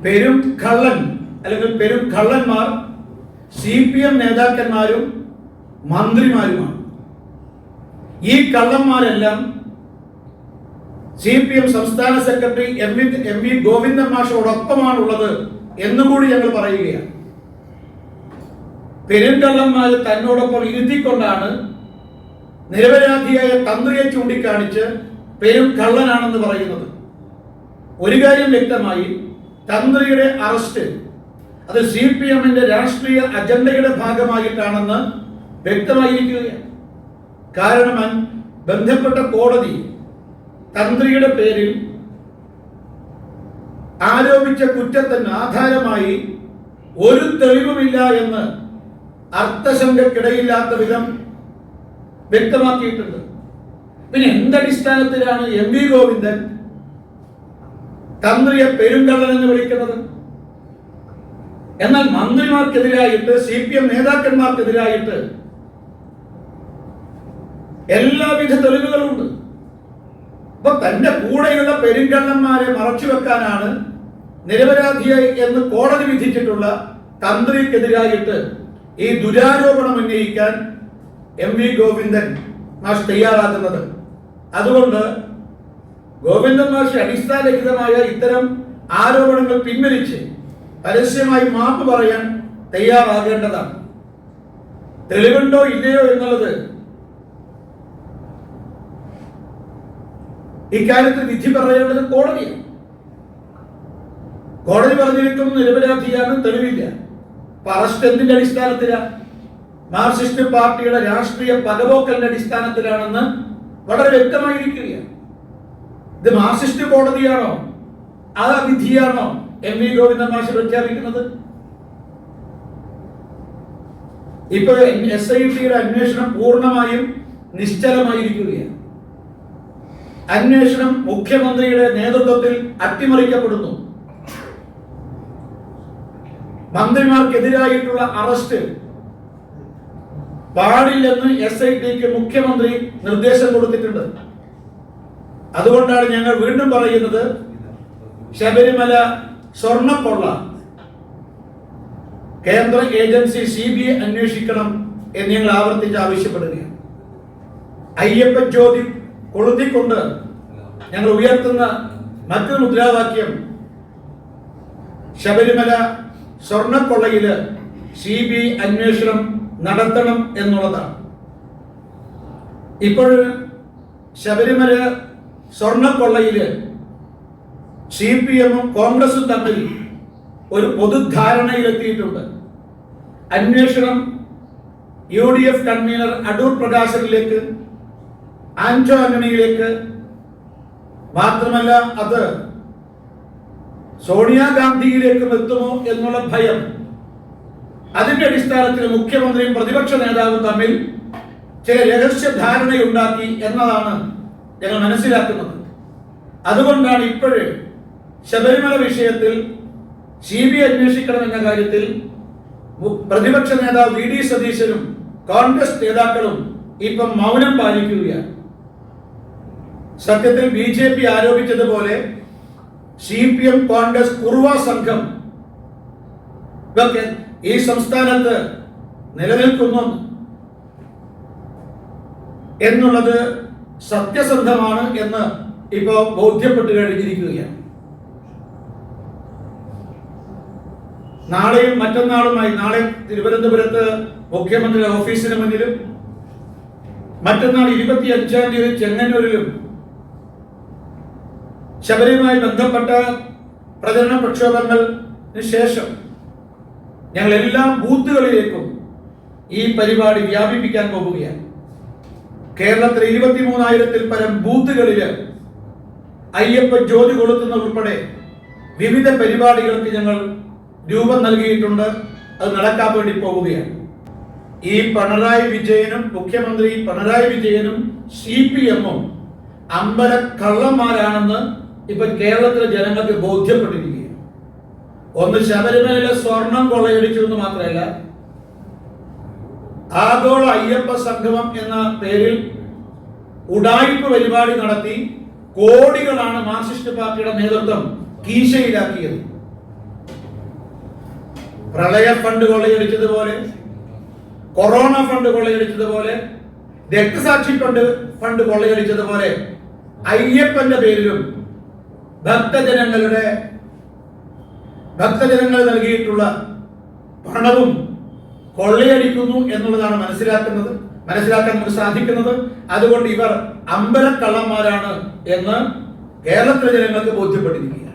പെരും കള്ളൻ അല്ലെങ്കിൽ പെരും കള്ളന്മാർ CPM നേതാക്കന്മാരും മന്ത്രിമാരുമാണ്. ഈ കള്ളന്മാരെല്ലാം CPM സംസ്ഥാന സെക്രട്ടറി എം വി ഗോവിന്ദൻ മാഷോടൊപ്പമാണുള്ളത് എന്നുകൂടി ഞങ്ങൾ പറയുകയാണ്. പെരുങ്കള്ളന്മാർ തന്നോടൊപ്പം ഇരുത്തിക്കൊണ്ടാണ് നിരപരാധിയായ തന്ത്രിയെ ചൂണ്ടിക്കാണിച്ച് പെരും കള്ളനാണെന്ന് പറയുന്നത്. ഒരു കാര്യം വ്യക്തമായി, തന്ത്രിയുടെ അറസ്റ്റ് അത് CPMന്റെ രാഷ്ട്രീയ അജണ്ടയുടെ ഭാഗമായിട്ടാണെന്ന് വ്യക്തമായിരിക്കുകയാണ്. കാരണം ബന്ധപ്പെട്ട കോടതി തന്ത്രിയുടെ പേരിൽ ആരോപിച്ച കുറ്റത്തിന് ആധാരമായി ഒരു തെളിവുമില്ല എന്ന് അർത്ഥശങ്കക്കിടയില്ലാത്ത വിധം വ്യക്തമാക്കിയിട്ടുണ്ട്. പിന്നെ എന്തടിസ്ഥാനത്തിലാണ് എം വി ഗോവിന്ദൻ തന്ത്രിയെ പെരുങ്കള്ളൻ എന്ന് വിളിക്കുന്നത്? എന്നാൽ മന്ത്രിമാർക്കെതിരായിട്ട് CPM നേതാക്കന്മാർക്കെതിരായിട്ട് എല്ലാവിധ തെളിവുകളുണ്ട്. അപ്പൊ തന്റെ കൂടെയുള്ള പെരുങ്കള്ളന്മാരെ മറച്ചുവെക്കാനാണ് നിരപരാധിയായി എന്ന് കോടതി വിധിച്ചിട്ടുള്ള തന്ത്രിക്കെതിരായിട്ട് ഈ ദുരാരോപണം ഉന്നയിക്കാൻ എം വി ഗോവിന്ദൻ മാഷ് തയ്യാറാകുന്നത്. അതുകൊണ്ട് ഗോവിന്ദൻ മാഷ് അടിസ്ഥാനരഹിതമായ ഇത്തരം ആരോപണങ്ങൾ പിൻവലിച്ച് പരസ്യമായി മാപ്പ് പറയാൻ തയ്യാറാകേണ്ടതാണ്. തെളിവുണ്ടോ ഇല്ലയോ എന്നുള്ളത് ഇക്കാര്യത്തിൽ വിധി പറയേണ്ടത് കോടതിയാണ്. കോടതി പറഞ്ഞിരിക്കുന്നു നിരപരാധിയാണ്, തെളിവില്ല. അറസ്റ്റ് എന്തിന്റെ അടിസ്ഥാനത്തിലാണ്? മാർക്സിസ്റ്റ് പാർട്ടിയുടെ രാഷ്ട്രീയ പകപോക്കലിന്റെ അടിസ്ഥാനത്തിലാണെന്ന് വളരെ വ്യക്തമായിരിക്കുകയാണ്. ഇത് മാർക്സിസ്റ്റ് കോടതിയാണോ, ആ വിധിയാണോ എം വി ഗോവിന്ദൻ മാഷ് പ്രഖ്യാപിക്കുന്നത്? ഇപ്പോൾ SITയുടെ അന്വേഷണം പൂർണ്ണമായും നിശ്ചലമായിരിക്കുകയാണ്. അന്വേഷണം മുഖ്യമന്ത്രിയുടെ നേതൃത്വത്തിൽ അട്ടിമറിക്കപ്പെടുന്നു. മന്ത്രിമാർക്കെതിരായിട്ടുള്ള അറസ്റ്റ് പാടില്ലെന്ന് SITക്ക് മുഖ്യമന്ത്രി നിർദ്ദേശം കൊടുത്തിട്ടുണ്ട്. അതുകൊണ്ടാണ് ഞങ്ങൾ വീണ്ടും പറയുന്നത്, ശബരിമല സ്വർണ്ണക്കൊള്ള കേന്ദ്ര ഏജൻസി CBI അന്വേഷിക്കണം എന്ന് ഞങ്ങൾ ആവർത്തിച്ച് ആവശ്യപ്പെടുകയാണ്. അയ്യപ്പ ജ്യോതി കൊളുത്തിക്കൊണ്ട് ഞങ്ങൾ ഉയർത്തുന്ന മറ്റൊരു മുദ്രാവാക്യം ശബരിമല സ്വർണ്ണക്കൊള്ളയില് CBI അന്വേഷണം നടത്തണം എന്നുള്ളതാണ്. ഇപ്പോൾ ശബരിമല സ്വർണ്ണക്കൊള്ളയില് CPMഉം കോൺഗ്രസും തമ്മിൽ ഒരു പൊതുധാരണയിലെത്തിയിട്ടുണ്ട്. അന്വേഷണം UDF കൺവീനർ അടൂർ പ്രകാശനിലേക്ക്, ആന്റോ ആന്റണിയിലേക്ക്, മാത്രമല്ല അത് സോണിയാഗാന്ധിയിലേക്കും എത്തുമോ എന്നുള്ള ഭയം. അതിന്റെ അടിസ്ഥാനത്തിൽ മുഖ്യമന്ത്രിയും പ്രതിപക്ഷ നേതാവും തമ്മിൽ ചില രഹസ്യ ധാരണയുണ്ടാക്കി എന്നതാണ് ഞങ്ങൾ മനസ്സിലാക്കുന്നത്. അതുകൊണ്ടാണ് ഇപ്പോഴേ ശബരിമല വിഷയത്തിൽ CBI അന്വേഷിക്കണം എന്ന കാര്യത്തിൽ പ്രതിപക്ഷ നേതാവ് VD സതീശനും കോൺഗ്രസ് നേതാക്കളും ഇപ്പം മൗനം പാലിക്കുകയാണ്. സത്യത്തിൽ BJP ആരോപിച്ചതുപോലെ CPM കോൺഗ്രസ് കുറുവ സംഘം ഈ സംസ്ഥാനത്ത് നിലനിൽക്കുന്നു എന്നുള്ളത് സത്യസന്ധമാണ് എന്ന് ഇപ്പോൾ ബോധ്യപ്പെട്ടു കഴിഞ്ഞിരിക്കുകയാണ്. നാളെയും മറ്റന്നാളുമായി, നാളെ തിരുവനന്തപുരത്ത് മുഖ്യമന്ത്രിയുടെ ഓഫീസിന് മുന്നിലും മറ്റന്നാൾ 25-ാം തീയതി ചെങ്ങന്നൂരിലും ശബരിയുമായി ബന്ധപ്പെട്ട പ്രചരണ പ്രക്ഷോഭങ്ങൾക്ക് ശേഷം ഞങ്ങൾ എല്ലാ ബൂത്തുകളിലേക്കും ഈ പരിപാടി വ്യാപിപ്പിക്കാൻ പോകുകയാണ്. കേരളത്തിലെ 23,000-ൽ പരം ബൂത്തുകളില് അയ്യപ്പ ജ്യോതി കൊളുത്തുന്ന ഉൾപ്പെടെ വിവിധ പരിപാടികൾക്ക് ഞങ്ങൾ രൂപം നൽകിയിട്ടുണ്ട്. അത് നടക്കാൻ വേണ്ടി പോവുകയാണ്. ഈ പിണറായി വിജയനും മുഖ്യമന്ത്രി പിണറായി വിജയനും CPMഉം അമ്പല കള്ളന്മാരാണെന്ന് ഇപ്പൊ കേരളത്തിലെ ജനങ്ങൾക്ക് ബോധ്യപ്പെട്ടിരിക്കുകയാണ്. ഒന്ന് ശബരിമലയിലെ സ്വർണം കൊള്ളയടിച്ചു എന്ന് മാത്രമല്ല, ആഗോള അയ്യപ്പ സംഗമം എന്ന പേരിൽ ഉഡായിപ്പ് പരിപാടി നടത്തി കോടികളാണ് മാർക്സിസ്റ്റ് പാർട്ടിയുടെ നേതൃത്വം കീശയിലാക്കിയത്. പ്രളയ ഫണ്ട് കൊള്ളയടിച്ചതുപോലെ, കൊറോണ ഫണ്ട് കൊള്ളയടിച്ചതുപോലെ, രക്തസാക്ഷി ഫണ്ട് കൊള്ളയടിച്ചതുപോലെ അയ്യപ്പന്റെ പേരിലും ഭക്തജനങ്ങൾ നൽകിയിട്ടുള്ള പണവും കൊള്ളയടിക്കുന്നു എന്നുള്ളതാണ് മനസ്സിലാക്കാൻ നമുക്ക് സാധിക്കുന്നത്. അതുകൊണ്ട് ഇവർ അമ്പലക്കള്ളന്മാരാണ് എന്ന് കേരളത്തിലെ ജനങ്ങൾക്ക് ബോധ്യപ്പെട്ടിരിക്കുക.